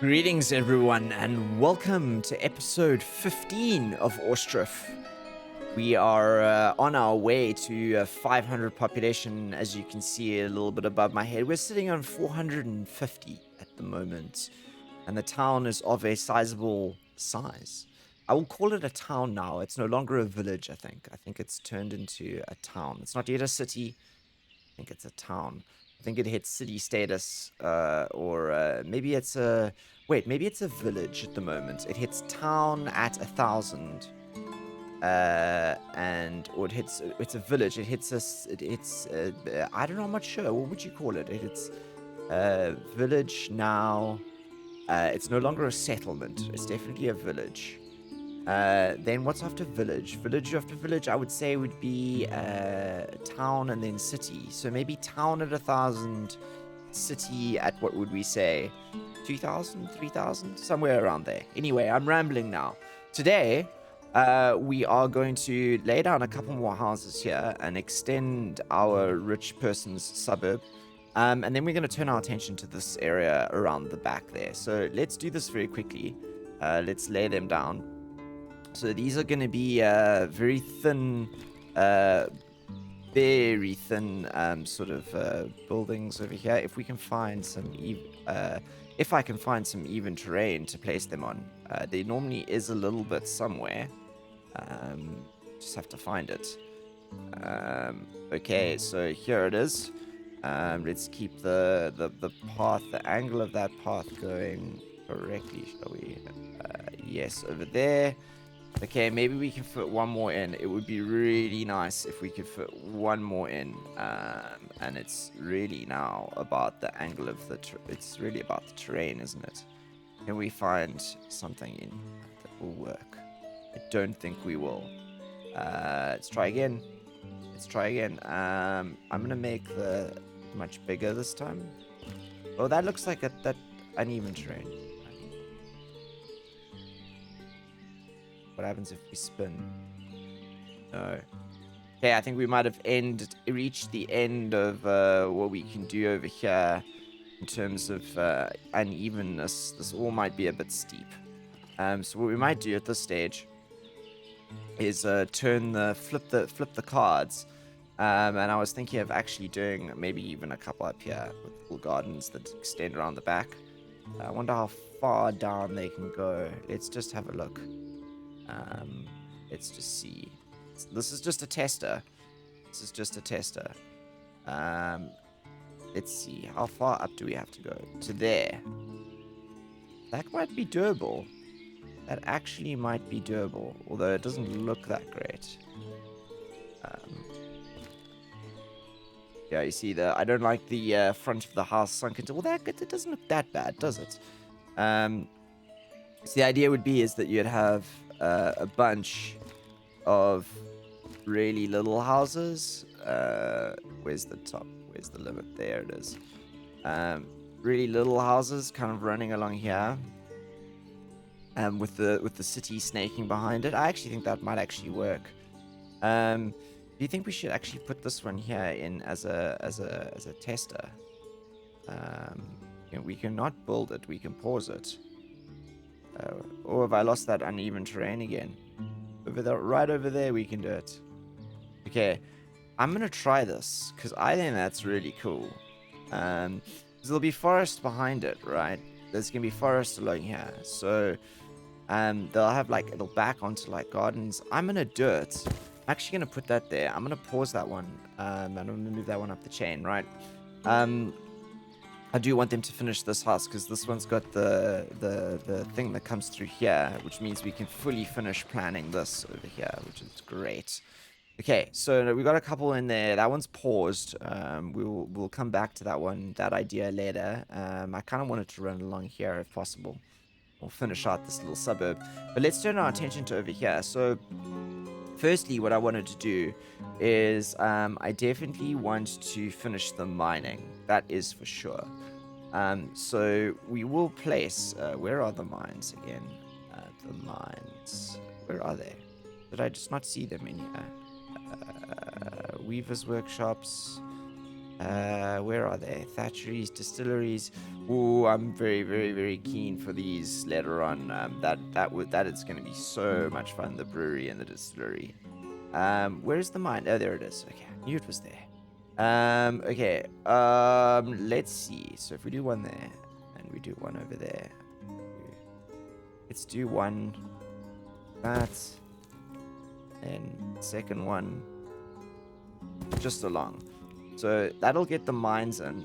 Greetings, everyone, and welcome to episode 15 of Ostriv. We are on our way to 500 population, as you can see a little bit above my head. We're sitting on 450 at the moment, and the town is of a sizable size. I will call it a town now. It's no longer a village, I think. I think it's turned into a town. It's not yet a city. I think it's a town. I think it hits city status, or maybe it's a maybe it's a village at the moment. It hits town at 1,000, and or it's a village. It hits us. It hits. I don't know. I'm not sure. What would you call it? It hits village now. It's no longer a settlement. It's definitely a village. Then what's after village? Village after village, I would say would be town and then city. So maybe town at 1,000, city at what would we say? 2,000, 3,000, somewhere around there. Anyway, I'm rambling now. Today, we are going to lay down a couple more houses here and extend our rich person's suburb. And then we're going to turn our attention to this area around the back there. So let's do this very quickly. Let's lay them down. So these are going to be very thin sort of buildings over here. If we can find some, if I can find some even terrain to place them on, there normally is a little bit somewhere. Just have to find it. Okay, so here it is. Let's keep the path, the angle of that path going correctly, shall we? Yes, over there. Okay, maybe we can fit one more in. It would be really nice if we could fit one more in. And it's really now about the angle of it's really about the terrain, isn't it? Can we find something in that will work? I don't think we will. Let's try again. Let's try again. I'm gonna make the much bigger this time. Oh, that looks like that uneven terrain. What happens if we spin? No. Okay, I think we might have reached the end of what we can do over here in terms of unevenness. This all might be a bit steep. So what we might do at this stage is flip the cards. And I was thinking of actually doing maybe even a couple up here with little gardens that extend around the back. I wonder how far down they can go. Let's just have a look. Let's just see. This is just a tester. This is just a tester. Let's see. How far up do we have to go? To there. That might be doable. That actually might be doable. Although it doesn't look that great. Yeah, you see I don't like the front of the house sunk into... Well, it doesn't look that bad, does it? So the idea would be is that you'd have a bunch of really little houses. Where's the top? Where's the limit? There it is. Really little houses kind of running along here. With the city snaking behind it. I actually think that might actually work. Do you think we should actually put this one here in as a tester? We cannot build it. We can pause it. Or have I lost that uneven terrain again? Right over there, we can do it. Okay, I'm gonna try this because I think that's really cool. There'll be forest behind it, right? There's gonna be forest along here, so they'll have it'll back onto gardens. I'm gonna do it. I'm actually gonna put that there. I'm gonna pause that one. And I'm gonna move that one up the chain, right? I do want them to finish this house because this one's got the thing that comes through here, which means we can fully finish planning this over here, which is great. Okay, so we got a couple in there. That one's paused. We'll come back to that idea later. I kind of wanted to run along here if possible. We'll finish out this little suburb. But let's turn our attention to over here. So firstly, what I wanted to do is I definitely want to finish the mining. That is for sure. So we will place... where are the mines again? The mines... Where are they? Did I just not see them in here? Weavers' workshops. Where are they? Thatcheries, distilleries. Ooh, I'm very, very, very keen for these later on. That is going to be so much fun. The brewery and the distillery. Where's the mine? Oh, there it is. Okay, I knew it was there. Okay. Let's see. So if we do one there, and we do one over there, let's do one. That, and second one, just along. So that'll get the mines in.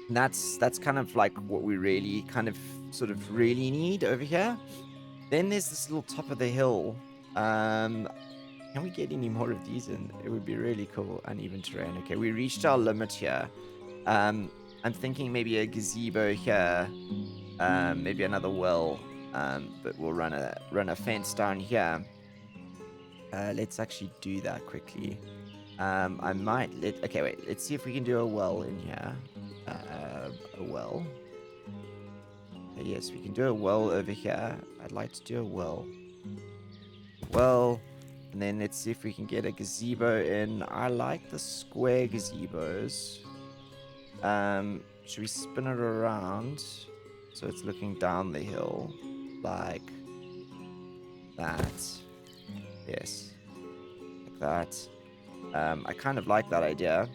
And that's kind of like what we really kind of sort of really need over here. Then there's this little top of the hill. Can we get any more of these in? It would be really cool. Uneven terrain. Okay, we reached our limit here. I'm thinking maybe a gazebo here. Maybe another well. But we'll run a fence down here. Let's actually do that quickly. I might okay, wait. Let's see if we can do a well in here. A well. Yes, we can do a well over here. I'd like to do a well. Well, and then let's see if we can get a gazebo in. I like the square gazebos. Should we spin it around so it's looking down the hill like that? Yes, like that. I kind of like that idea.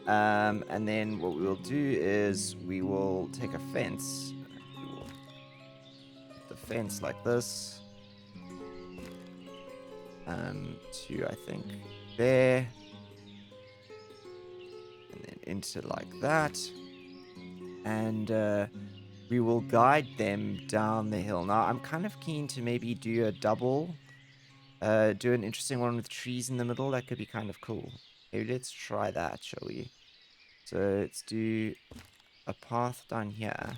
And then what we will do is we will take a fence. We will put the fence like this. To I think there. And then into like that. And we will guide them down the hill. Now, I'm kind of keen to maybe do a double. Do an interesting one with trees in the middle. That could be kind of cool. Maybe let's try that, shall we? So let's do a path down here.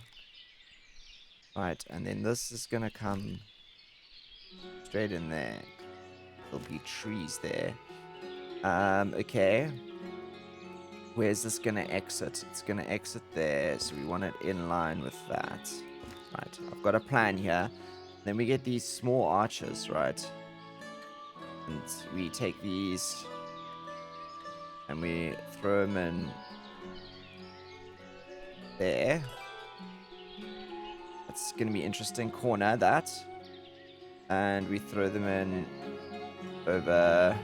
Right, and then this is going to come straight in there. There'll be trees there. Okay. Where's this going to exit? It's going to exit there, so we want it in line with that. Right, I've got a plan here. Then we get these small arches, right? And we take these and we throw them in there. That's going to be interesting corner, that. And we throw them in over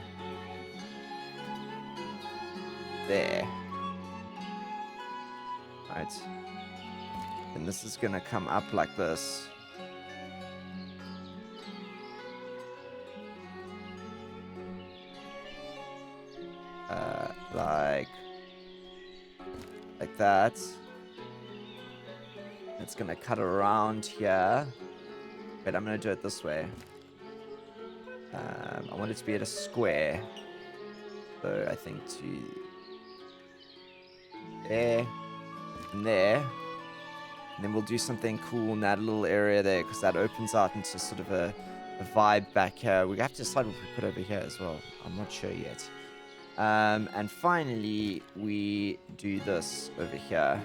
there. Right. And this is going to come up like this. Like that. It's going to cut around here. Wait, I'm going to do it this way. I want it to be at a square. So I think to there and there. And then we'll do something cool in that little area there, because that opens out into sort of a vibe back here. We have to decide what we put over here as well. I'm not sure yet. And finally, we do this over here.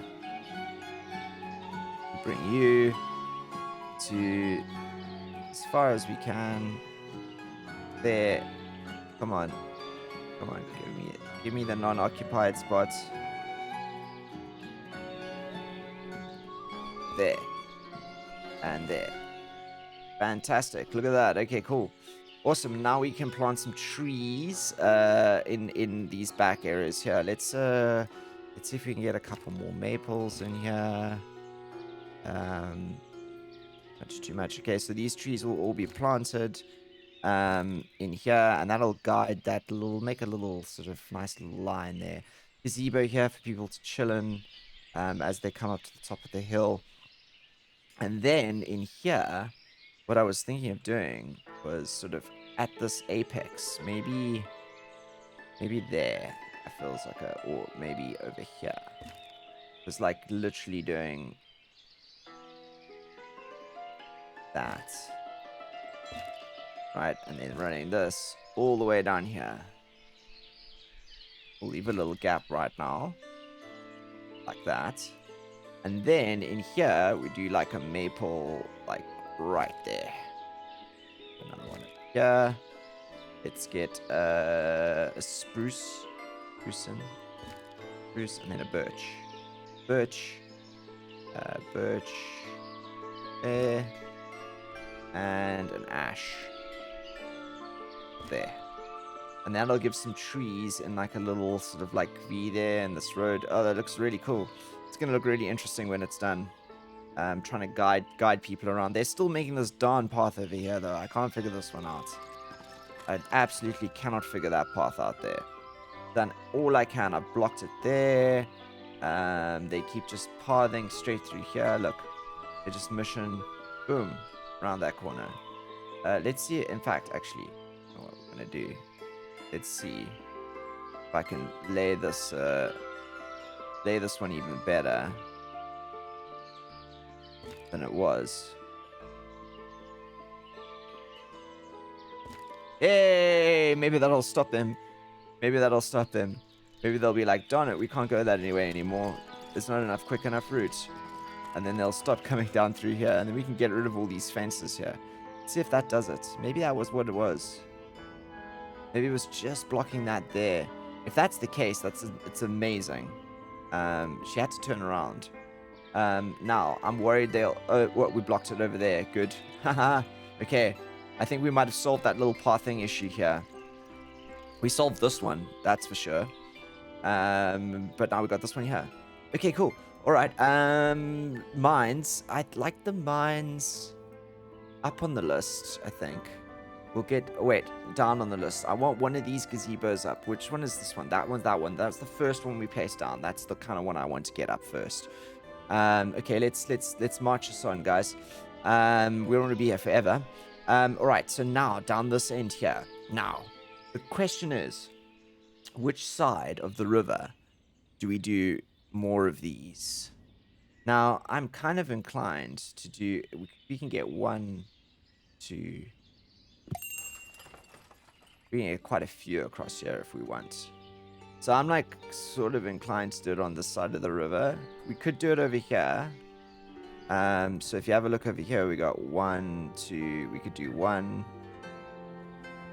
We bring you to as far as we can. There. Come on. Come on. Give me the non-occupied spot. There. And there. Fantastic. Look at that. Okay, cool. Awesome. Now we can plant some trees in these back areas here. Let's see if we can get a couple more maples in here. Not too much. Okay, so these trees will all be planted in here, and that'll guide that little, make a little sort of nice little line there. Gazebo here for people to chill in as they come up to the top of the hill. And then in here, what I was thinking of doing was sort of at this apex, maybe there. It feels like or maybe over here. It's like literally doing that. Right, and then running this all the way down here. We'll leave a little gap right now. Like that. And then in here, we do like a maple, like right there. Another one here. Let's get a spruce in. spruce, and then a birch. Birch. Birch. There. And an ash. There. And that'll give some trees in like a little sort of like V there in this road. Oh, that looks really cool. It's going to look really interesting when it's done. Trying to guide people around. They're still making this darn path over here, though. I can't figure this one out. I absolutely cannot figure that path out there. Done all I can. I've blocked it there. They keep just pathing straight through here. Look. They just mission. Boom. Around that corner. Let's see. In fact, actually, what we're going to do. Let's see if I can lay this one even better than it was. Hey, maybe that'll stop them. Maybe that'll stop them. Maybe they'll be like, darn it, we can't go that anyway anymore. There's not enough quick enough route. And then they'll stop coming down through here, and then we can get rid of all these fences here. Let's see if that does it. Maybe that was what it was. Maybe it was just blocking that there. If that's the case, it's amazing. She had to turn around. Now, I'm worried they'll... Oh, what? We blocked it over there. Good. Haha. Okay. I think we might have solved that little pathing issue here. We solved this one, that's for sure. But now we got this one here. Okay, cool. All right. Mines. I'd like the mines up on the list, I think. We'll get... Wait, down on the list. I want one of these gazebos up. Which one is this one? That one's that one. That's the first one we placed down. That's the kind of one I want to get up first. Okay, let's march this on, guys. We don't want to be here forever. All right, so now down this end here. Now, the question is, which side of the river do we do more of these? Now, I'm kind of inclined to do... We can get 1, 2... We can get quite a few across here if we want. So I'm like sort of inclined to do it on this side of the river. We could do it over here. So if you have a look over here, we got 1, 2. We could do 1,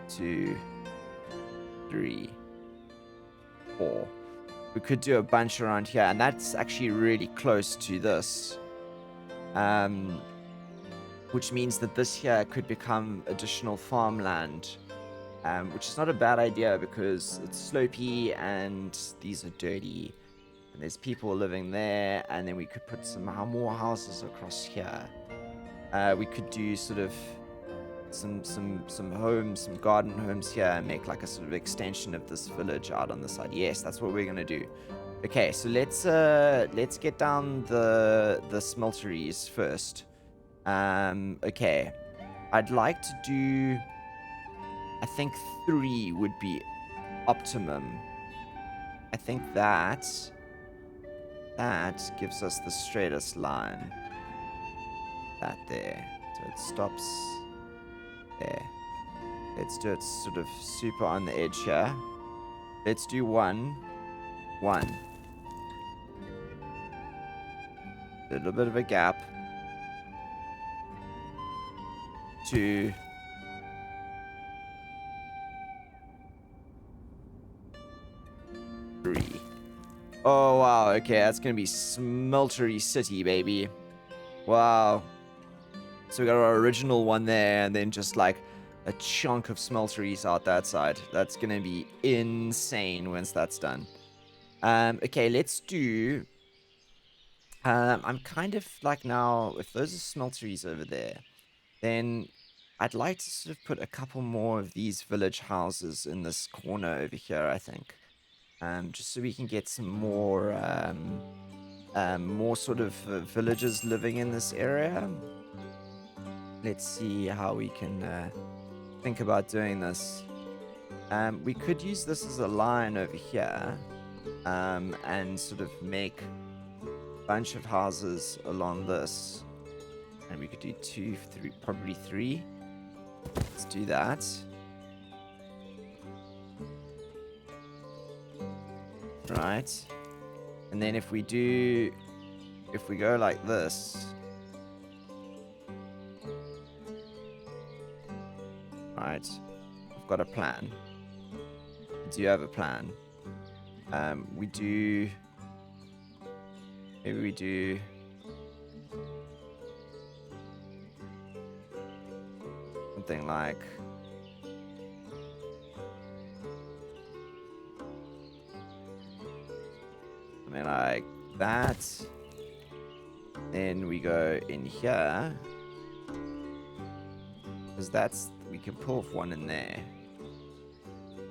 2, 3, 4. We could do a bunch around here, and that's actually really close to this. Which means that this here could become additional farmland. Which is not a bad idea because it's slopey and these are dirty. And there's people living there, and then we could put some more houses across here. We could do sort of some homes, some garden homes here, and make like a sort of extension of this village out on the side. Yes, that's what we're gonna do. Okay, so let's get down the smelteries first. Okay, I'd like to do... I think 3 would be optimum. I think that gives us the straightest line. That there. So it stops there. Let's do it sort of super on the edge here. Let's do 1. A little bit of a gap. 2. 3. Oh, wow. Okay, that's going to be Smeltery City, baby. Wow. So we got our original one there, and then just like a chunk of smelteries out that side. That's going to be insane once that's done. Okay, let's do... I'm kind of like now, if those are smelteries over there, then I'd like to sort of put a couple more of these village houses in this corner over here, I think. Just so we can get some more sort of villagers living in this area. Let's see how we can think about doing this. We could use this as a line over here, and sort of make a bunch of houses along this. And we could do 2, 3, probably 3. Let's do that. Right. And then if we go like this. Right. I've got a plan. I do have a plan. We do Maybe we do something like that. Then we go in here, because that's, we can pull off one in there.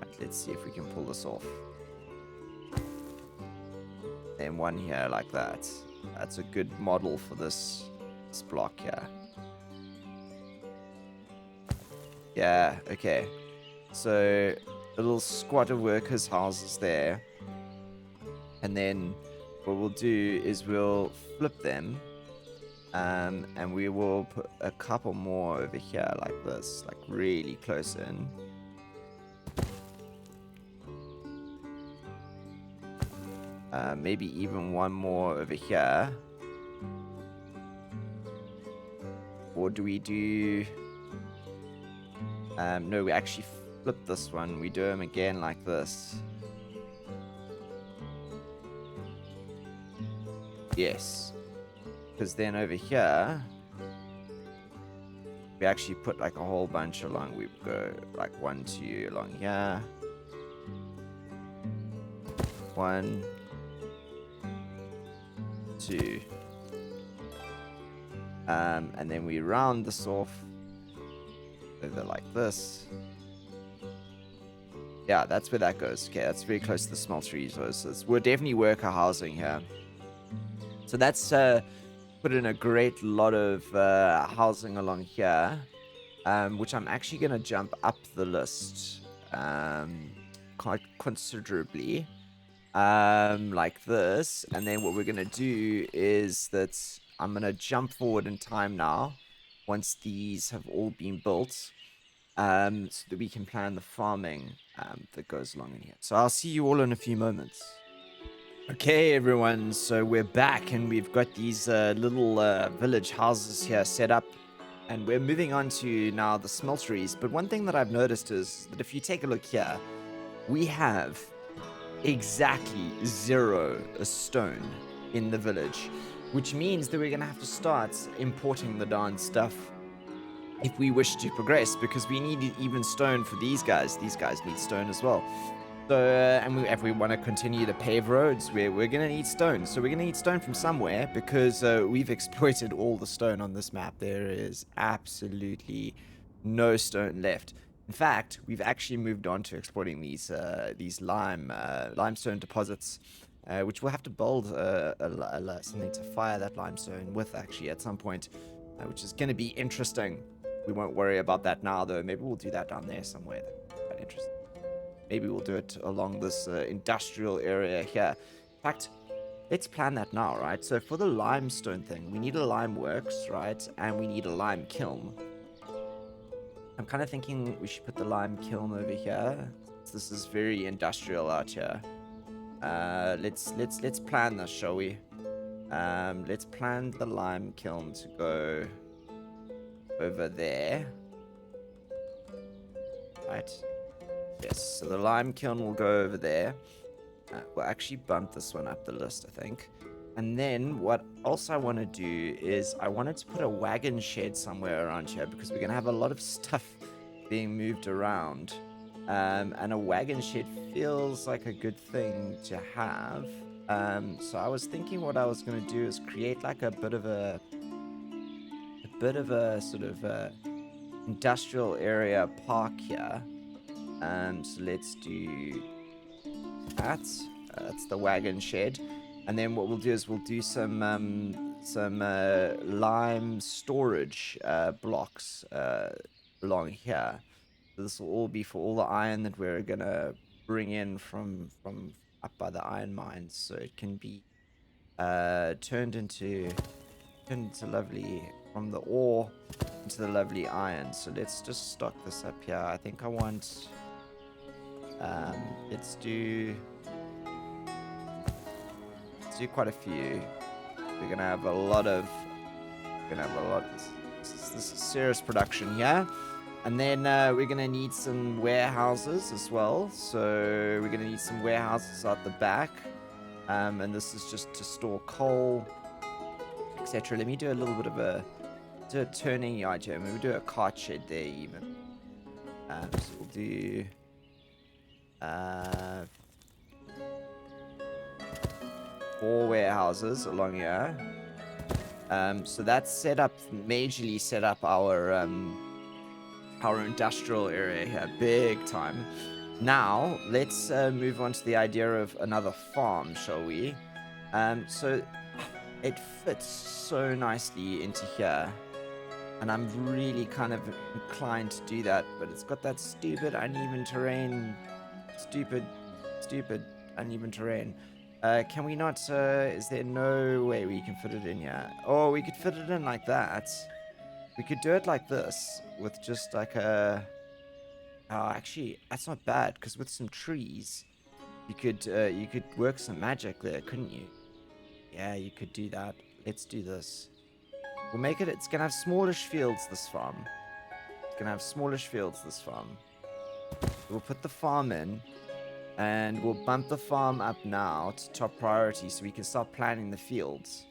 Right, let's see if we can pull this off. Then one here like that. That's a good model for this block here. Yeah, okay. So a little squad of workers' houses there. And then what we'll do is we'll flip them. And we will put a couple more over here like this, like really close in. Maybe even one more over here. Or do we do... no, we actually flip this one. We do them again like this. Yes. Because then over here, we actually put like a whole bunch along. We go like 1, 2 along here. 1, 2. And then we round this off over like this. Yeah, that's where that goes. Okay, that's very close to the smeltery. So we're definitely worker housing here. So that's put in a great lot of housing along here, which I'm actually going to jump up the list quite considerably, like this. And then what we're going to do is that I'm going to jump forward in time now, once these have all been built, so that we can plan the farming that goes along in here. So I'll see you all in a few moments. Okay, everyone, so we're back, and we've got these little village houses here set up, and we're moving on to now the smelteries. But one thing that I've noticed is that if you take a look here, we have exactly 0 stone in the village, which means that we're going to have to start importing the darn stuff if we wish to progress, because we need even stone for these guys. These guys need stone as well. So, if we want to continue to pave roads, we're going to need stone. So we're going to need stone from somewhere, because we've exploited all the stone on this map. There is absolutely no stone left. In fact, we've actually moved on to exploiting these limestone deposits, which we'll have to build something to fire that limestone with, actually, at some point, which is going to be interesting. We won't worry about that now, though. Maybe we'll do that down there somewhere. That's quite interesting. Maybe we'll do it along this industrial area here. In fact, let's plan that now, right? So for the limestone thing, we need a lime works, right? And we need a lime kiln. I'm kind of thinking we should put the lime kiln over here. This is very industrial out here. Let's plan this, shall we? Let's plan the lime kiln to go over there. Right. Yes, so the lime kiln will go over there. We'll actually bump this one up the list, I think. And then what else I want to do is I wanted to put a wagon shed somewhere around here, because we're going to have a lot of stuff being moved around. And a wagon shed feels like a good thing to have. So I was thinking what I was going to do is create like a bit of a sort of industrial area park here. So let's do that. That's the wagon shed. And then what we'll do is we'll do some lime storage blocks along here. So this will all be for all the iron that we're gonna bring in from up by the iron mines, so it can be turned into lovely, from the ore into the lovely iron. So let's just stock this up here. I think I want let's do quite a few. We're gonna have a lot of this is serious production here. And then we're gonna need some warehouses as well. So we're gonna need some warehouses out the back. And this is just to store coal, etc. Let me do a little bit of a turning yard here. Maybe do a cart shed there even. So we'll do 4 warehouses along here. So that's set up, majorly set up our industrial area here, big time. Now let's move on to the idea of another farm, shall we? So it fits so nicely into here, and I'm really kind of inclined to do that, but it's got that stupid uneven terrain. Stupid uneven terrain. Can we not, is there no way we can fit it in here? Oh, we could fit it in like that. We could do it like this, with just like a... Oh, actually, that's not bad, because with some trees, you could work some magic there, couldn't you? Yeah, you could do that. Let's do this. We'll make it, it's gonna have smallish fields, this farm. It's gonna have smallish fields, this farm. We'll put the farm in, and we'll bump the farm up now to top priority so we can start planting the fields.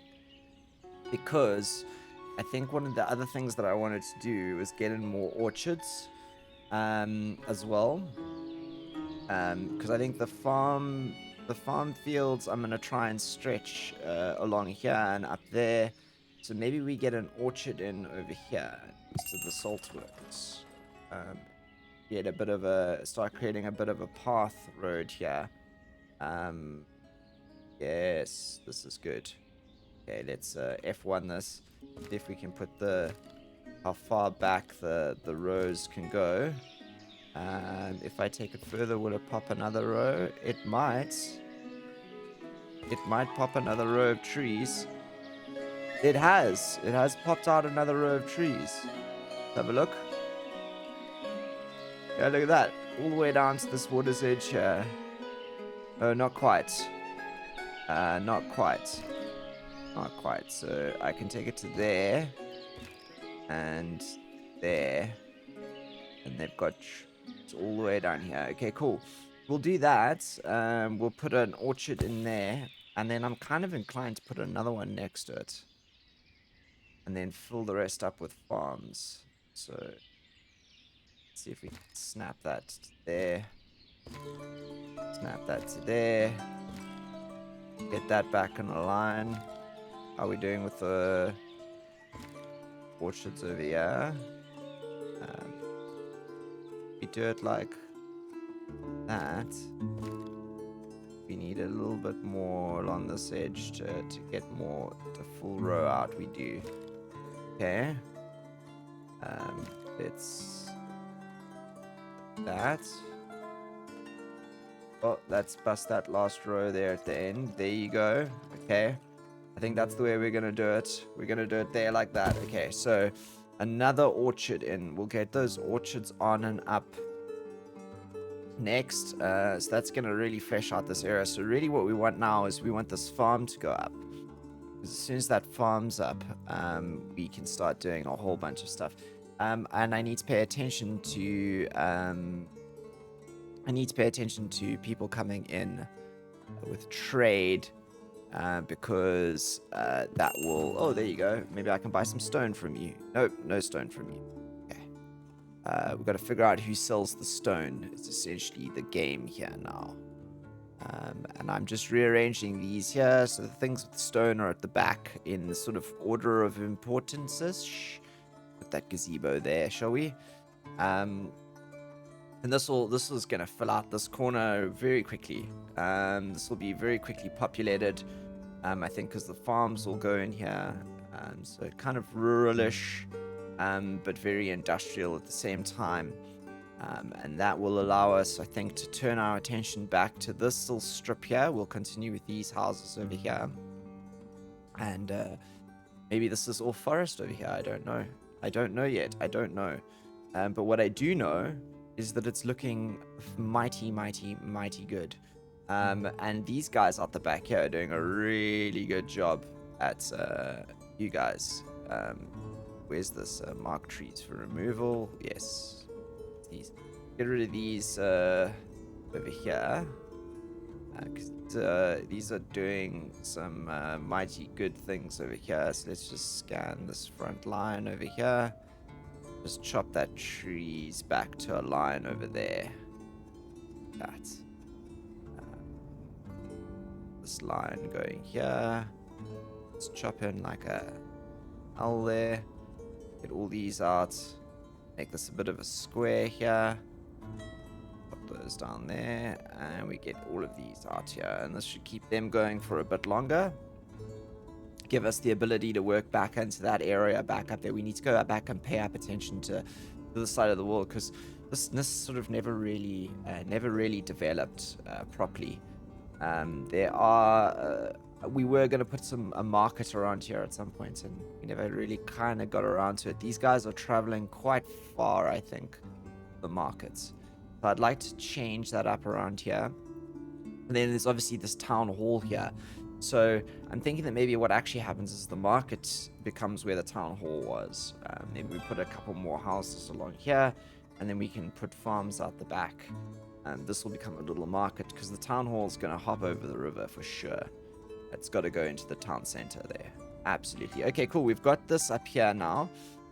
Because I think one of the other things that I wanted to do was get in more orchards as well. Because I think the farm fields I'm going to try and stretch along here and up there. So maybe we get an orchard in over here to the salt works. Get a bit of start creating a bit of a path road here. Yes, this is good. Okay, let's F1 this. See if we can put how far back the rows can go. If I take it further, will it pop another row? It might. It might pop another row of trees. It has. It has popped out another row of trees. Let's have a look. Yeah, look at that. All the way down to this water's edge here. Oh, not quite. Not quite. Not quite. So I can take it to there. And there. And they've got... It's all the way down here. Okay, cool. We'll do that. We'll put an orchard in there. And then I'm kind of inclined to put another one next to it. And then fill the rest up with farms. So... Let's see if we can snap that to there. Snap that to there. Get that back in a line. How are we doing with the orchards over here? We do it like that. We need a little bit more along this edge to get more the full row out. We do. Okay. Let's that. Oh, let's bust that last row there at the end. There you go. Okay. I think that's the way we're going to do it. We're going to do it there like that. Okay, so another orchard in. We'll get those orchards on and up next. So that's going to really fresh out this area. So really what we want now is we want this farm to go up. Because as soon as that farm's up, we can start doing a whole bunch of stuff. And I need to pay attention to people coming in with trade, because that will... Oh, there you go. Maybe I can buy some stone from you. Nope, no stone from you. Okay. We've got to figure out who sells the stone. It's essentially the game here now. And I'm just rearranging these here, so the things with stone are at the back in the sort of order of importance. Put that gazebo there, shall we? And this is going to fill out this corner very quickly. This will be very quickly populated, I think, because the farms will go in here. So kind of ruralish, but very industrial at the same time. And that will allow us, I think, to turn our attention back to this little strip here. We'll continue with these houses over here. And maybe this is all forest over here. I don't know. I don't know yet. I don't know. But what I do know is that it's looking mighty, mighty, mighty good. And these guys out the back here are doing a really good job at you guys. Where's this? Mark trees for removal. Yes. These. Get rid of these over here. 'Cause these are doing some mighty good things over here. So let's just scan this front line over here. Just chop that trees back to a line over there. That. This line going here. Let's chop in like a L there. Get all these out. Make this a bit of a square here. Put those down there. And we get all of these out here. And this should keep them going for a bit longer. Give us the ability to work back into that area back up there. We need to go back and pay up attention to the side of the world, because this sort of never really developed properly. We were going to put a market around here at some point, and we never really kind of got around to it. These guys are traveling quite far, I think, the markets. So I'd like to change that up around here. And then there's obviously this town hall here. So I'm thinking that maybe what actually happens is the market becomes where the town hall was. Maybe we put a couple more houses along here, and then we can put farms out the back. And this will become a little market, because the town hall is going to hop over the river for sure. It's got to go into the town center there. Absolutely. Okay, cool. We've got this up here now.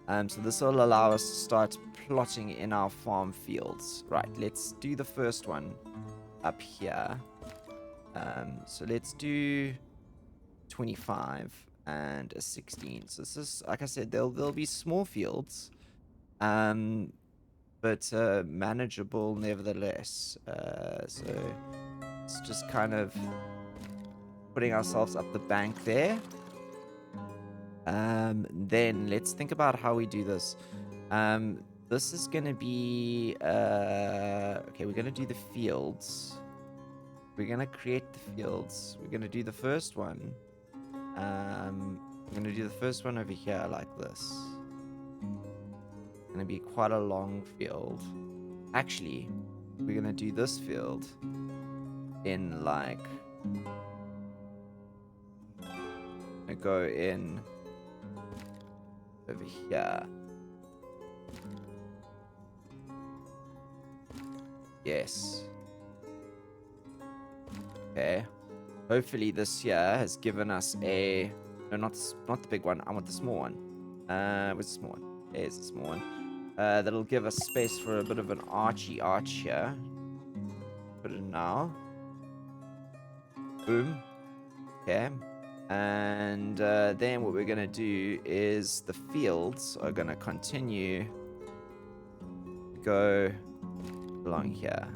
So this will allow us to start plotting in our farm fields. Right, let's do the first one up here. So let's do 25 and a 16. So this is, like I said, there'll be small fields, but manageable nevertheless. So it's just kind of putting ourselves up the bank there. Then let's think about how we do this. This is going to be... okay, we're going to do the fields. We're going to create the fields. We're going to do the first one. I'm going to do the first one over here like this. It's going to be quite a long field. Actually, we're going to do this field in like... I go in over here. Yes. Okay. Hopefully this here has given us a... No, not the big one. I want the small one. Where's the small one? There's the small one. That'll give us space for a bit of an arch here. Put it in now. Boom. Okay. And then what we're going to do is the fields are going to continue to go along here.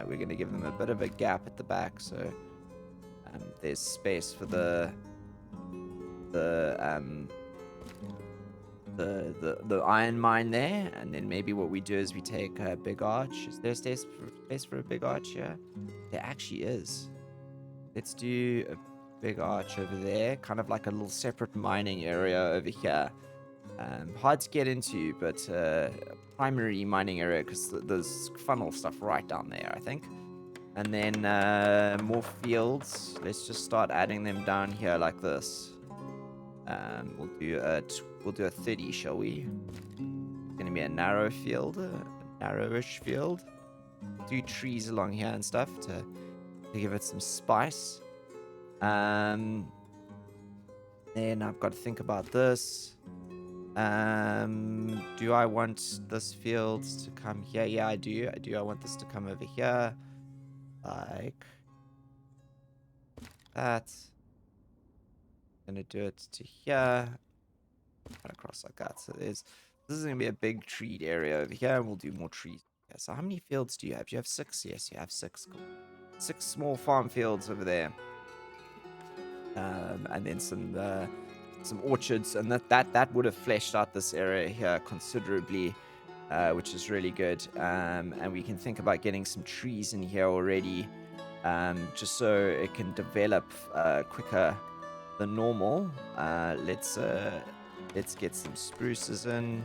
We're gonna give them a bit of a gap at the back, so there's space for the iron mine there. And then maybe what we do is we take a big arch. Is there space for a big arch here? There actually is. Let's do a big arch over there, kind of like a little separate mining area over here. Hard to get into, but primary mining area, because there's funnel stuff right down there, I think. And then more fields. Let's just start adding them down here like this. We'll do a 30, shall we? It's gonna be a narrow field, a narrowish field. 2 trees along here and stuff to give it some spice. Then I've got to think about this. Do I want this field to come here? Yeah, I do. I want this to come over here. Like that. I'm gonna do it to here. Kind of cross like that. So this is gonna be a big treed area over here, and we'll do more trees. Yeah, so how many fields do you have? Do you have 6? Yes, you have 6. Cool. 6 small farm fields over there. And then some orchards, and that would have fleshed out this area here considerably, which is really good. And we can think about getting some trees in here already, just so it can develop quicker than normal. Let's get some spruces in.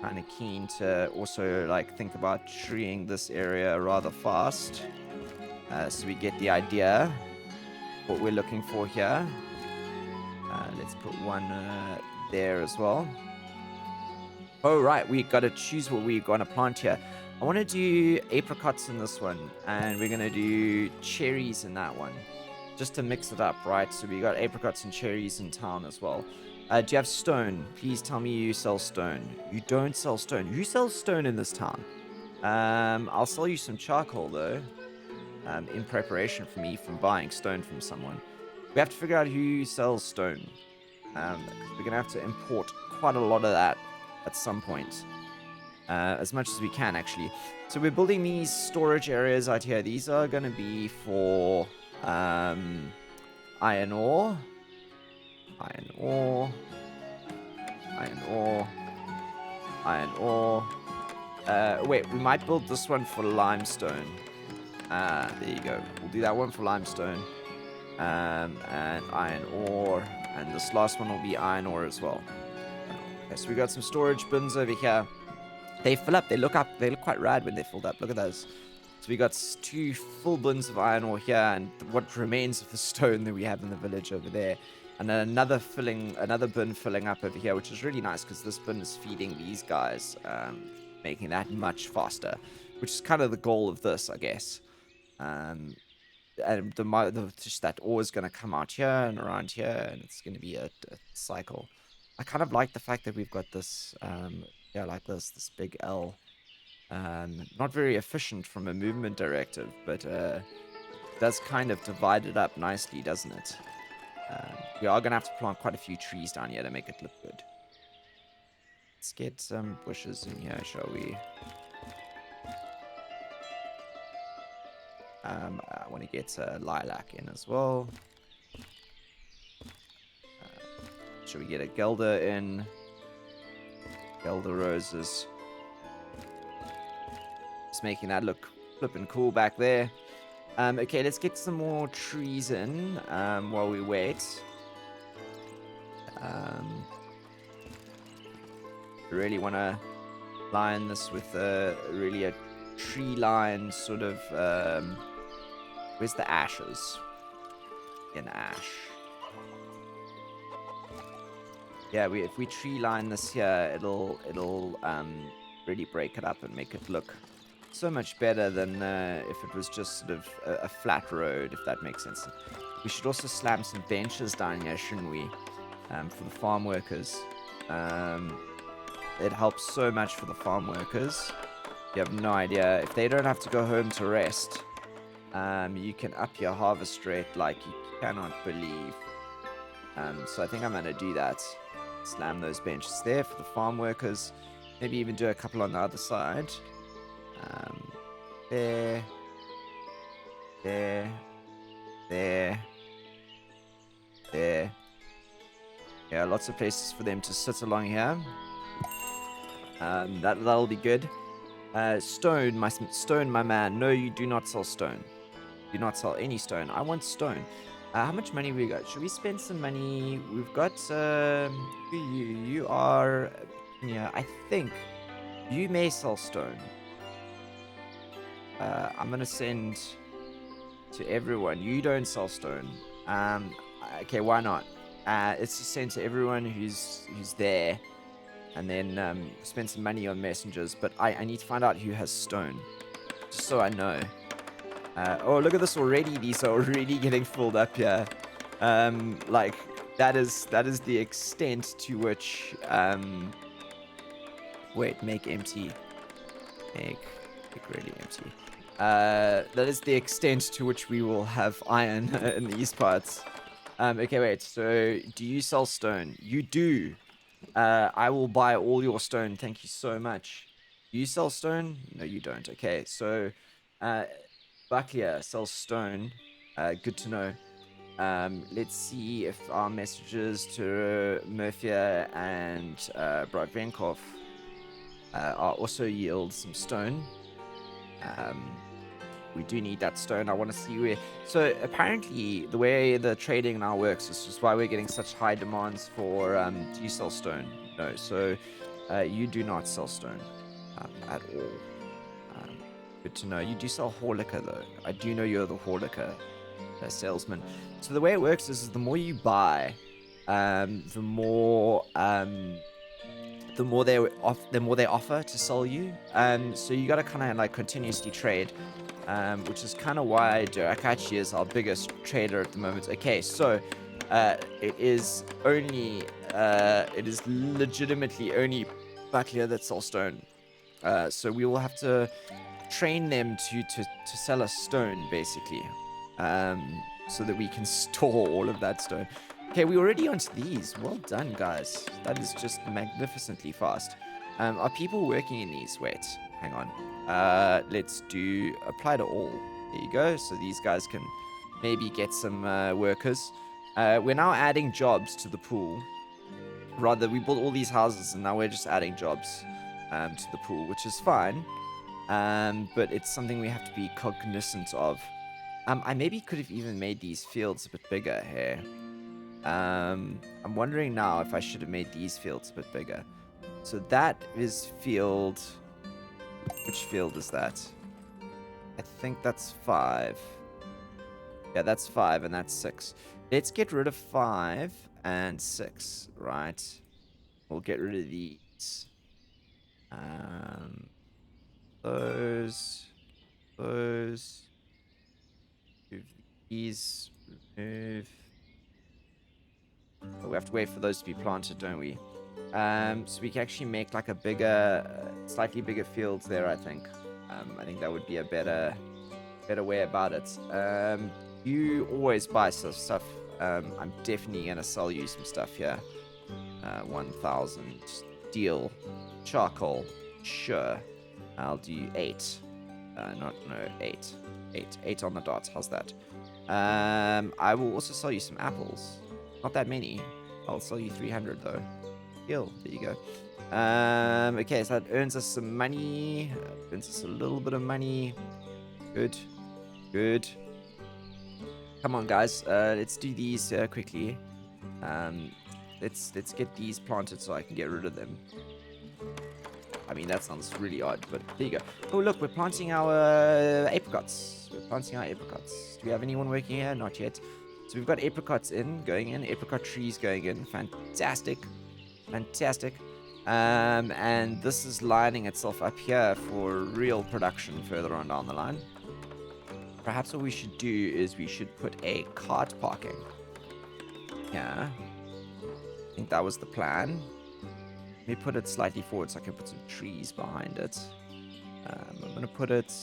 Kind of keen to also like think about treeing this area rather fast, so we get the idea what we're looking for here. Let's put one there as well. Oh right, we got to choose what we're going to plant here. I want to do apricots in this one, and we're going to do cherries in that one, just to mix it up, right? So we got apricots and cherries in town as well. Do you have stone? Please tell me you sell stone. You don't sell stone. Who sells stone in this town? I'll sell you some charcoal, though, in preparation for me from buying stone from someone. We have to figure out who sells stone. We're going to have to import quite a lot of that at some point. As much as we can, actually. So we're building these storage areas out here. These are going to be for iron ore, iron ore, iron ore, iron ore. Wait, we might build this one for limestone. There you go. We'll do that one for limestone. And iron ore. And this last one will be iron ore as well. Okay, so we got some storage bins over here. They fill up, they look quite rad when they're filled up. Look at those. So we got 2 full bins of iron ore here, and what remains of the stone that we have in the village over there. And then another bin filling up over here, which is really nice because this bin is feeding these guys, making that much faster, which is kind of the goal of this, I guess. And just that ore is going to come out here and around here, and it's going to be a cycle. I kind of like the fact that we've got this, like this big L. Not very efficient from a movement directive, but does kind of divide it up nicely, doesn't it? We are going to have to plant quite a few trees down here to make it look good. Let's get some bushes in here, shall we? I want to get lilac in as well. Should we get a Gelder in? Gelder roses. Just making that look flippin' cool back there. Okay, let's get some more trees in while we wait. Really want to line this with really a tree line sort of. Where's the ashes? In ash. Yeah, if we tree line this here, it'll really break it up and make it look so much better than if it was just sort of a flat road, if that makes sense. We should also slam some benches down here, shouldn't we? For the farm workers. It helps so much for the farm workers. You have no idea. If they don't have to go home to rest, you can up your harvest rate like you cannot believe. So I think I'm going to do that. Slam those benches there for the farm workers. Maybe even do a couple on the other side. There. There. There. There. Yeah, lots of places for them to sit along here. That'll be good. Stone, my man. No, you do not sell stone. Do not sell any stone. I want stone. How much money we got? Should we spend some money? We've got you are, yeah, I think you may sell stone. I'm gonna send to everyone. You don't sell stone. Okay, why not? It's just send to everyone who's there, and then spend some money on messengers. But I need to find out who has stone, just so I know. Oh, look at this already. These are already getting filled up here. Like that is the extent to which wait, make empty. Make really empty. That is the extent to which we will have iron in these parts. Okay, wait. So, do you sell stone? You do. I will buy all your stone. Thank you so much. Do you sell stone? No, you don't. Okay, so Bucklia sells stone. Good to know. Let's see if our messages to Murphia and Brodvenkov are also yield some stone. We do need that stone. I want to see where. So apparently, the way the trading now works is just why we're getting such high demands for. Do you sell stone? No. So you do not sell stone at all. Good to know. You do sell Horlicker though. I do know you're the Horlicker salesman. So the way it works is the more you buy, the more the more they offer to sell you. So you got to kind of like continuously trade, which is kind of why Durakachi is our biggest trader at the moment. Okay, so it is legitimately only Buckler that sell stone. So we will have to train them to sell us stone, basically, so that we can store all of that stone. Okay, we're already onto these. Well done, guys. That is just magnificently fast. Are people working in these? Wait, hang on. Let's do apply to all. There you go. So these guys can maybe get some workers. We're now adding jobs to the pool. Rather, we built all these houses and now we're just adding jobs to the pool, which is fine. But it's something we have to be cognizant of. I maybe could have even made these fields a bit bigger here. I'm wondering now if I should have made these fields a bit bigger. So that is field... Which field is that? I think that's 5. Yeah, that's 5 and that's 6. Let's get rid of 5 and 6, right? We'll get rid of these. Those. Move these. Remove. Oh, we have to wait for those to be planted, don't we? So we can actually make like a bigger, slightly bigger fields there, I think. I think that would be a better way about it. You always buy some stuff. I'm definitely going to sell you some stuff here. 1,000. Deal. Charcoal. Sure. I'll do 8. 8. 8 on the dot. How's that? I will also sell you some apples. Not that many. I'll sell you 300 though. Deal. There you go. Okay, so that earns us some money. Earns us a little bit of money. Good. Good. Come on, guys. Let's do these quickly. Let's get these planted so I can get rid of them. I mean, that sounds really odd, but there you go. Oh, look, we're planting our apricots. Do we have anyone working here? Not yet. So we've got apricots going in. Apricot trees going in. Fantastic. Fantastic. And this is lining itself up here for real production further on down the line. Perhaps what we should do is we should put a cart parking. Yeah. I think that was the plan. Let me put it slightly forward so I can put some trees behind it. I'm going to put it...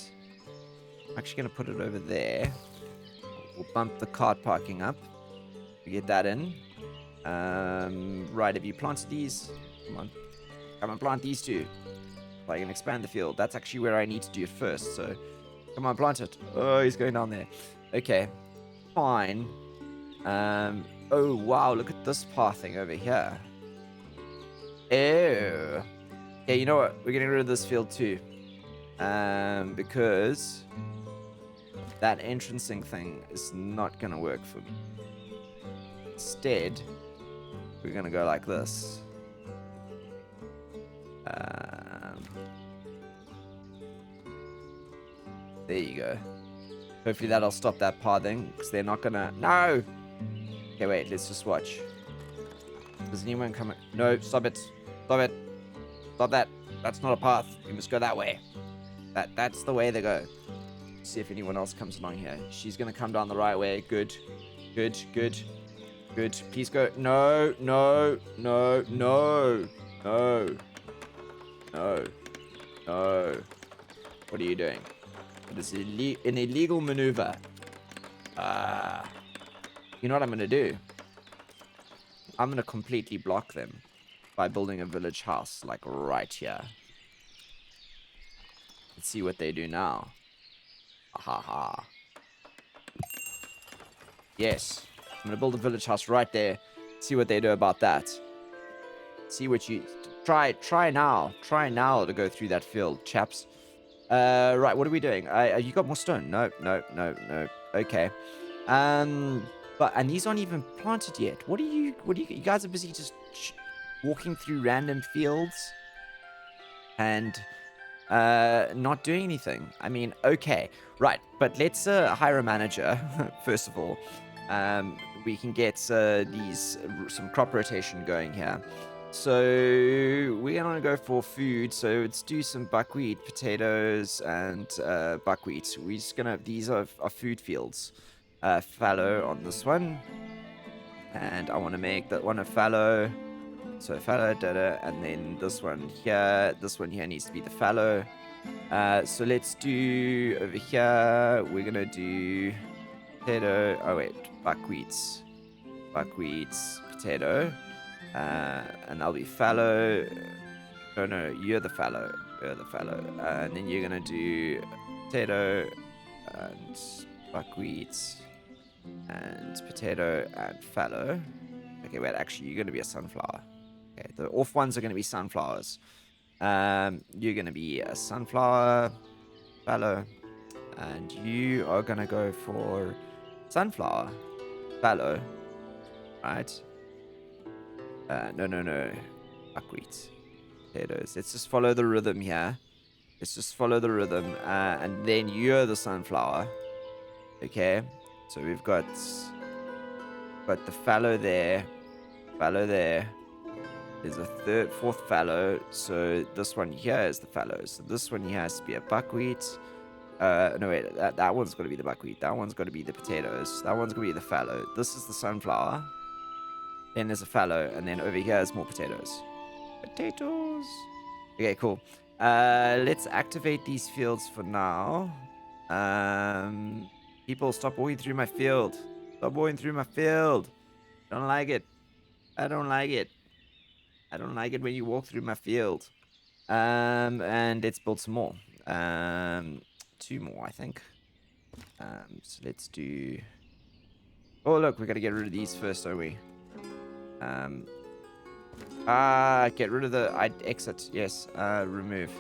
I'm actually going to put it over there. We'll bump the cart parking up. We get that in. Right, have you planted these? Come on. Come and plant these two. So I can expand the field. That's actually where I need to do it first, so... Come on, plant it. Oh, he's going down there. Okay. Fine. Oh, wow, look at this pathing over here. Oh. Yeah, you know what? We're getting rid of this field too. Because that entrancing thing is not going to work for me. Instead, we're going to go like this. There you go. Hopefully that'll stop that pathing, because they're not going to... No! Okay, wait, let's just watch. Does anyone come... No, stop it. Stop it. Stop that. That's not a path. You must go that way. That's the way they go. Let's see if anyone else comes along here. She's going to come down the right way. Good. Good, good, good. Please go. No, no, no, no, no, no, no. What are you doing? It is an illegal maneuver. You know what I'm going to do? I'm going to completely block them by building a village house, like right here. Let's see what they do now. Ha ha. Yes. I'm going to build a village house right there. See what they do about that. See what you... Try now. Try now to go through that field, chaps. Right, what are we doing? You got more stone? No, no, no, no. Okay. And these aren't even planted yet. What are you guys are busy just walking through random fields and not doing anything. I mean, okay, right, but let's hire a manager first of all. We can get some crop rotation going here. So we're gonna go for food. So let's do some buckwheat, potatoes, and buckwheat. We're just gonna. These are food fields. Fallow on this one, and I want to make that one a fallow. So fallow, and then this one here. This one here needs to be the fallow. So let's do over here. We're gonna do potato. Oh wait, buckwheats, potato. And I'll be fallow. No, you're the fallow. And then you're gonna do potato and buckwheat and potato and fallow. Okay, wait, actually, you're gonna be a sunflower. Okay, the off ones are gonna be sunflowers. You're gonna be a sunflower, fallow, and you are gonna go for sunflower, fallow, right? No. Buckwheat. Potatoes. Let's just follow the rhythm here. And then you're the sunflower. Okay? So we've got the fallow there. There's a fourth fallow. So this one here is the fallow. So this one here has to be a buckwheat. No, wait. That one's got to be the buckwheat. That one's got to be the potatoes. That one's going to be the fallow. This is the sunflower. Then there's a fallow, and then over here is more potatoes. Okay, cool. Let's activate these fields for now. People, stop walking through my field. Don't like it. I don't like it when you walk through my field. And let's build some more. 2 more, I think. So let's do... Oh, look, we gotta get rid of these first, don't we? Get rid of the exit. Yes. Remove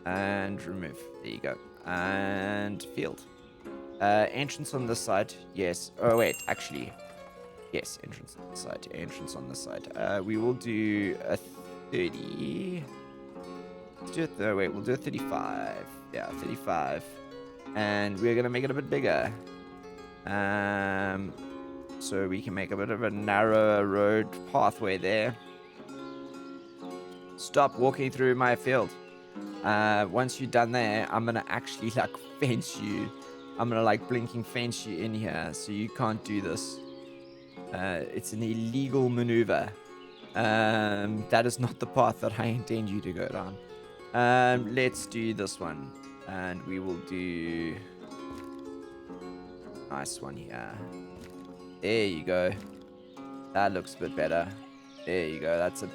and remove. There you go. And field. Entrance on this side. Yes. Oh wait, actually, yes. Entrance on this side. We will do a 30. Let's do it. Wait, we'll do a 35. Yeah, 35. And we're gonna make it a bit bigger. So we can make a bit of a narrow road pathway there. Stop walking through my field. Once you're done there, I'm gonna actually like fence you. I'm gonna like blinking fence you in here, so you can't do this. It's an illegal maneuver. That is not the path that I intend you to go down. Let's do this one, and we will do nice one here. There you go. That looks a bit better. There you go. That's a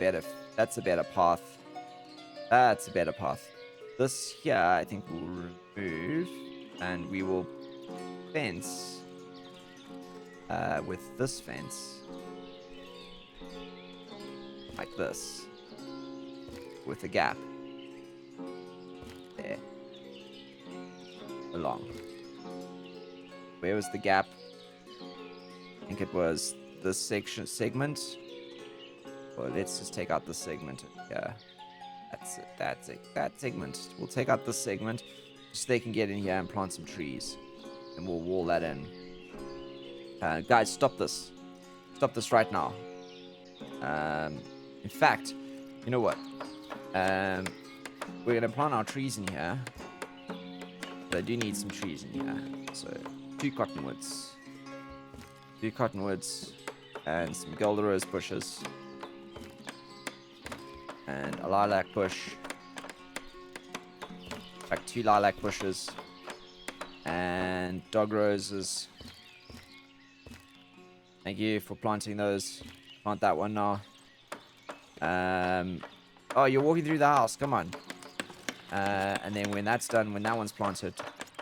better path. This here, I think we'll remove, and we will fence with this fence, like this, with a gap there, along. Where was the gap? I think it was this segment. Well, let's just take out this segment. Yeah, that's it. That segment. We'll take out this segment so they can get in here and plant some trees, and we'll wall that in. Guys, stop this. Stop this right now. In fact, you know what? We're gonna plant our trees in here. But I do need some trees in here. So 2 cottonwoods. 2 cottonwoods and some golden rose bushes. And a lilac bush. Like 2 lilac bushes. And dog roses. Thank you for planting those. Plant that one now. Oh, you're walking through the house. Come on. And then when that's done, when that one's planted,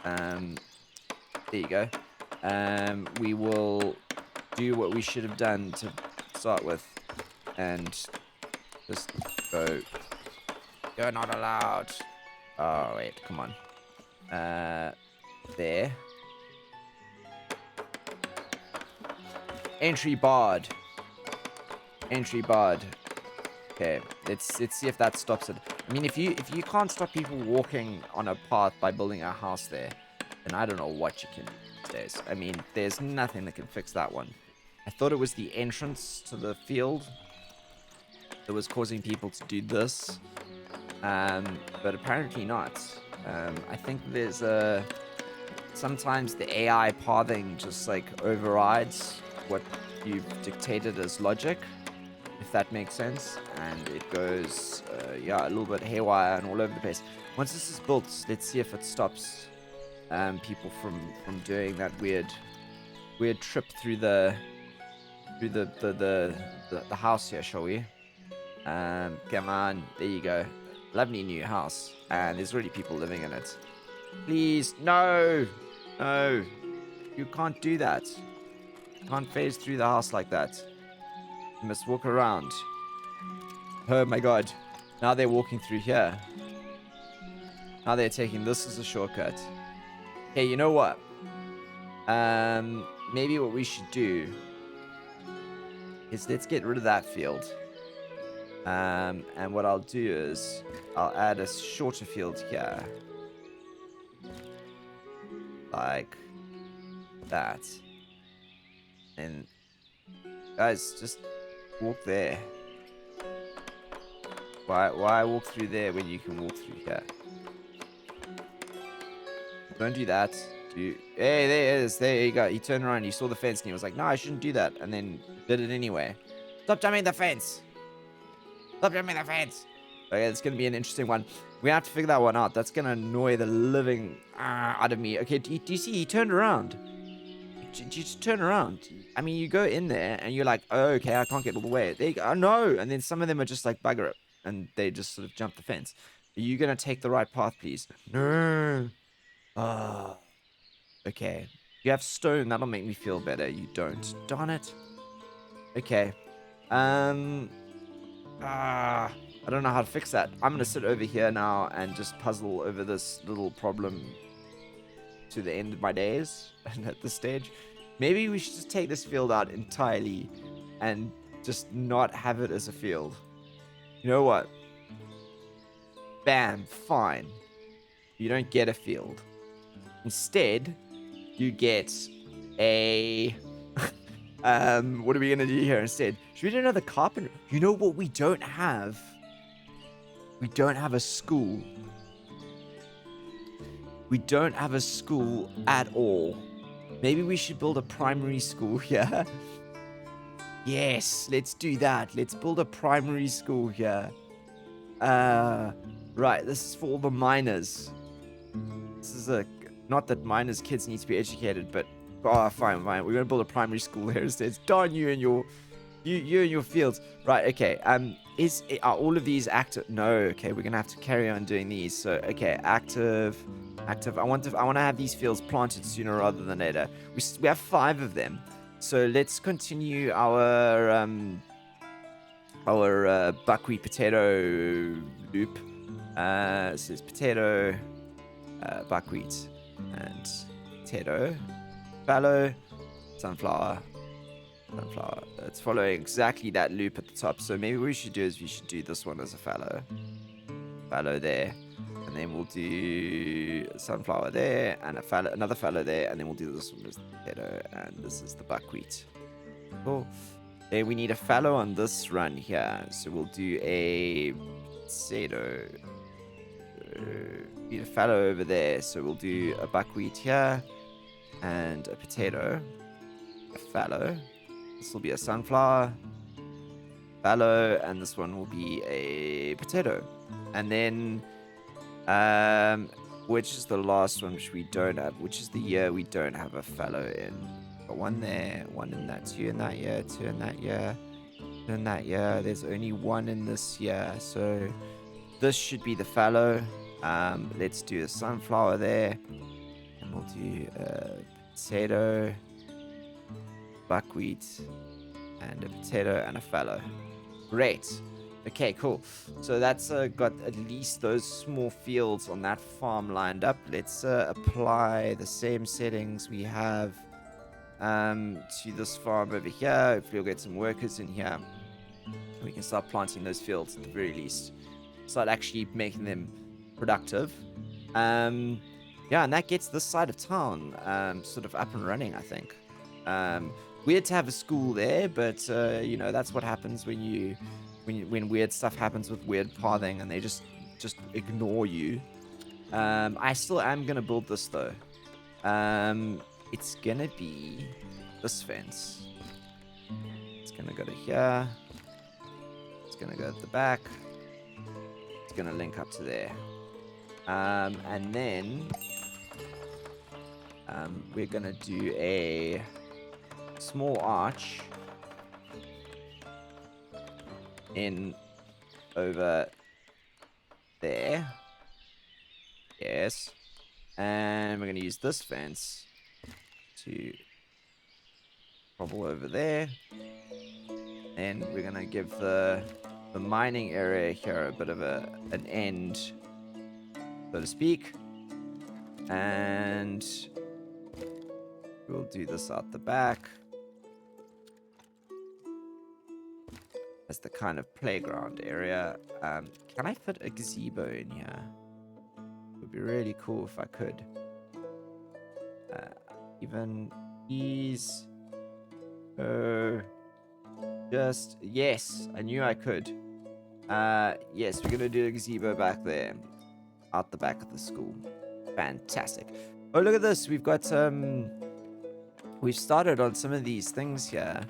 there you go. We will do what we should have done to start with, and just go. You're not allowed. Oh wait, come on. There. Entry barred. Okay, let's see if that stops it. I mean, if you can't stop people walking on a path by building a house there, then I don't know what you can do these days. I mean, there's nothing that can fix that one. I thought it was the entrance to the field. that was causing people to do this. But apparently not. I think there's sometimes the AI pathing just like overrides what you've dictated as logic, if that makes sense, and it goes yeah, a little bit haywire and all over the place. Once this is built, let's see if it stops people from doing that weird trip through the house here, shall we? Come on, there you go. Lovely new house, and there's already people living in it. Please, no, no, you can't do that. You can't phase through the house like that. You must walk around. Oh my god, now they're walking through here. Now they're taking this as a shortcut. Hey, you know what? Maybe what we should do is let's get rid of that field. And what I'll do is I'll add a shorter field here. Like that. And guys, just walk there. Why walk through there when you can walk through here? Don't do that. Hey, there it is. There you go. He turned around, he saw the fence, and he was like, no, I shouldn't do that. And then did it anyway. Stop jumping the fence. Stop jumping the fence. Okay, it's going to be an interesting one. We have to figure that one out. That's going to annoy the living out of me. Okay, do you see? He turned around. You just turn around. I mean, you go in there, and you're like, oh, okay, I can't get all the way. There you go. Oh, no. And then some of them are just like, bugger it. And they just sort of jump the fence. Are you going to take the right path, please? No. Oh. Okay. You have stone. That'll make me feel better. You don't. Darn it. Okay. I don't know how to fix that. I'm going to sit over here now and just puzzle over this little problem to the end of my days. And at this stage, maybe we should just take this field out entirely and just not have it as a field. You know what? Bam. Fine. You don't get a field. Instead, you get a... what are we going to do here instead? Should we do another carpenter? You know what we don't have? We don't have a school. We don't have a school at all. Maybe we should build a primary school here. Yes, let's do that. Let's build a primary school here. Right, this is for all the miners. This is a... Not that miners' kids need to be educated, but... Oh, fine. We're going to build a primary school here instead. Darn you and your... You and your fields. Right, okay. Are all of these active? No, okay. We're going to have to carry on doing these. So, okay. Active. I want to have these fields planted sooner rather than later. We have 5 of them. So, let's continue our buckwheat potato loop. So it's potato, buckwheat, and potato, fallow, sunflower. It's following exactly that loop at the top. So maybe what we should do is we should do this one as a fallow there, and then we'll do sunflower there and another fallow there, and then we'll do this one as the potato, and this is the buckwheat. Cool. Then we need a fallow on this run here, so we'll do a potato. Need a fallow over there, so we'll do a buckwheat here and a potato, a fallow. This will be a sunflower, fallow, and this one will be a potato. And then, which is the last one which we don't have? Which is the year we don't have a fallow in? Got one there, one in that, 2 in that year, 2 in that year, 2 in that year. There's only 1 in this year, so this should be the fallow. Let's do a sunflower there, and we'll do a potato, buckwheat, and a potato and a fallow. Great. Okay, cool. So that's got at least those small fields on that farm lined up. Let's apply the same settings we have to this farm over here. Hopefully we'll get some workers in here. We can start planting those fields at the very least. Start actually making them productive. Yeah, and that gets this side of town sort of up and running, I think. weird to have a school there, but you know, that's what happens when weird stuff happens with weird pathing and they just ignore you. I still am gonna build this though. It's gonna be this fence. It's gonna go to here. It's gonna go at the back. It's gonna link up to there. And then we're gonna do a small arch in over there. Yes. And we're going to use this fence to cobble over there. And we're going to give the mining area here a bit of an end, so to speak. And we'll do this out the back as the kind of playground area. Can I fit a gazebo in here? It would be really cool if I could. Even these. Just, yes, I knew I could. Yes, we're gonna do a gazebo back there. Out the back of the school. Fantastic. Oh, look at this. We've got, we've started on some of these things here.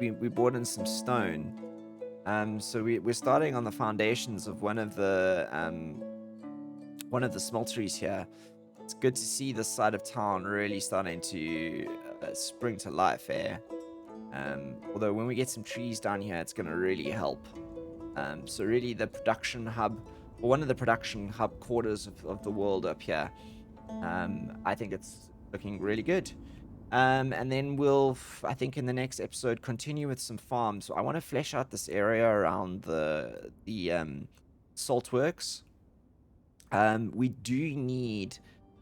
We brought in some stone. So we're starting on the foundations of one of the smelteries here. It's good to see this side of town really starting to spring to life here. Although when we get some trees down here, it's going to really help. So really the production hub, or one of the production hub quarters of the world up here, I think it's looking really good. And then we'll, I think in the next episode, continue with some farms. So I want to flesh out this area around the salt works. We do need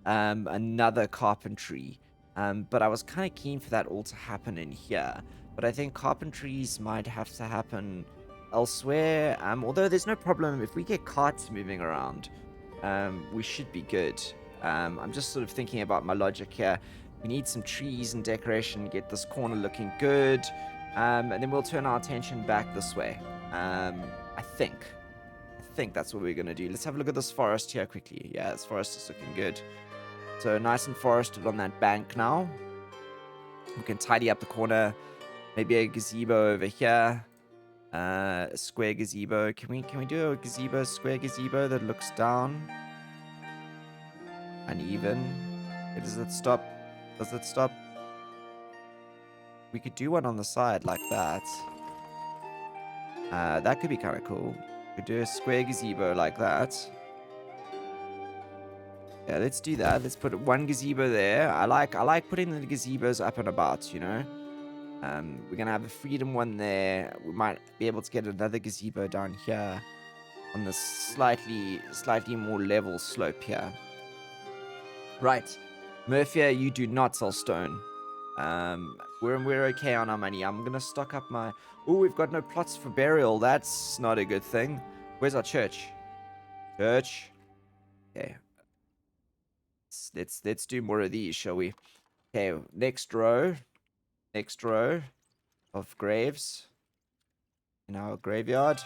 another carpentry, but I was kind of keen for that all to happen in here. But I think carpentries might have to happen elsewhere. Although there's no problem if we get carts moving around, we should be good. I'm just sort of thinking about my logic here. We need some trees and decoration, get this corner looking good, and then we'll turn our attention back this way. I think that's what we're going to do. Let's have a look at this forest here quickly. Yeah, this forest is looking good. So nice and forested on that bank now. We can tidy up the corner. Maybe a gazebo over here. A square gazebo. Can we do a gazebo, square gazebo that looks down? Uneven. Does it stop? Does it stop? We could do one on the side like that. That could be kind of cool. We could do a square gazebo like that. Yeah, let's do that. Let's put one gazebo there. I like putting the gazebos up and about, you know. We're gonna have a freedom one there. We might be able to get another gazebo down here on the slightly more level slope here. Right, Murphy, you do not sell stone. We're okay on our money. I'm gonna stock up my. Oh, we've got no plots for burial. That's not a good thing. Where's our church? Church. Okay. Let's do more of these, shall we? Okay, next row of graves in our graveyard.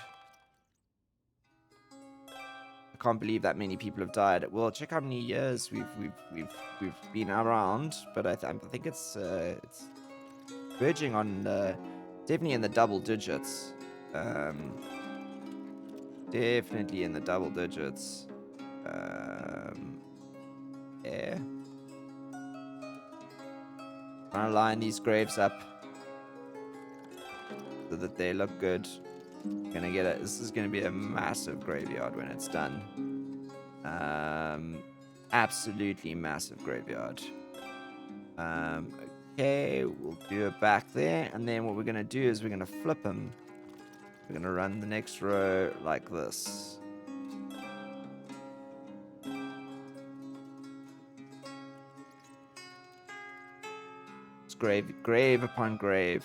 I can't believe that many people have died. Well, check how many years we've been around, but I think it's verging on definitely in the double digits. Definitely in the double digits. Yeah. Trying to line these graves up so that they look good. Gonna get it. This is gonna be a massive graveyard when it's done. Absolutely massive graveyard. Okay, we'll do it back there, and then what we're gonna do is we're gonna flip them. We're gonna run the next row like this. It's grave upon grave.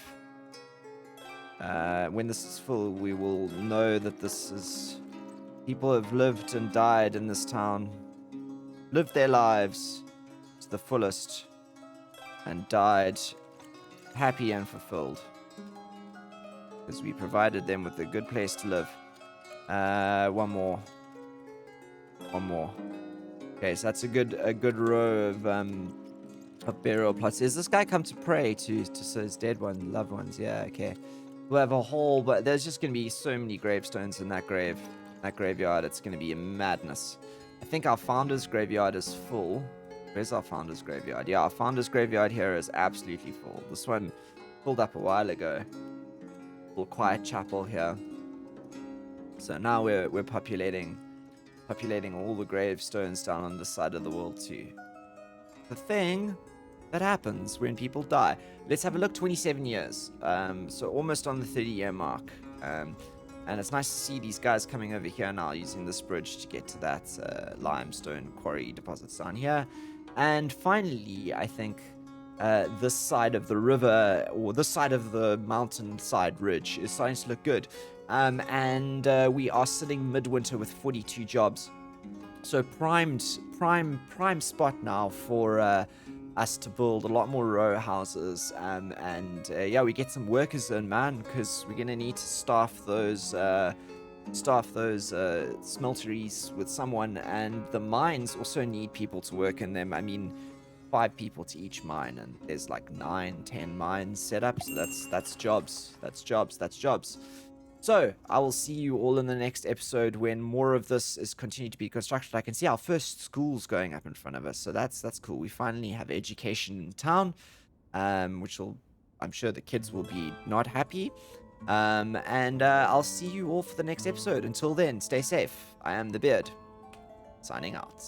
When this is full, we will know that this is... People have lived and died in this town. Lived their lives to the fullest. And died happy and fulfilled. Because we provided them with a good place to live. One more. One more. Okay, so that's a good row of burial plots. Does this guy come to pray to his dead loved ones? Yeah, okay. We'll have a whole, but there's just gonna be so many gravestones in that graveyard. It's gonna be a madness. I think our founder's graveyard is full. Where's our founder's graveyard? Yeah, our founder's graveyard here is absolutely full. This one filled up a while ago. Little quiet chapel here. So now we're populating all the gravestones down on this side of the world too. The thing that happens when people die. Let's have a look. 27 years. So almost on the 30-year mark. And it's nice to see these guys coming over here now using this bridge to get to that limestone quarry deposits down here. And finally, I think this side of the river, or this side of the mountainside ridge, is starting to look good. And we are sitting midwinter with 42 jobs. So prime spot now for us to build a lot more row houses. Yeah, we get some workers in, man, because we're gonna need to staff those smelteries with someone, and the mines also need people to work in them. I mean, 5 people to each mine, and there's like 9-10 mines set up, so that's jobs. So I will see you all in the next episode when more of this is continued to be constructed. I can see our first school's going up in front of us, so that's cool. We finally have education in town, which will, I'm sure the kids will be not happy. I'll see you all for the next episode. Until then, stay safe. I am the Beard, signing out.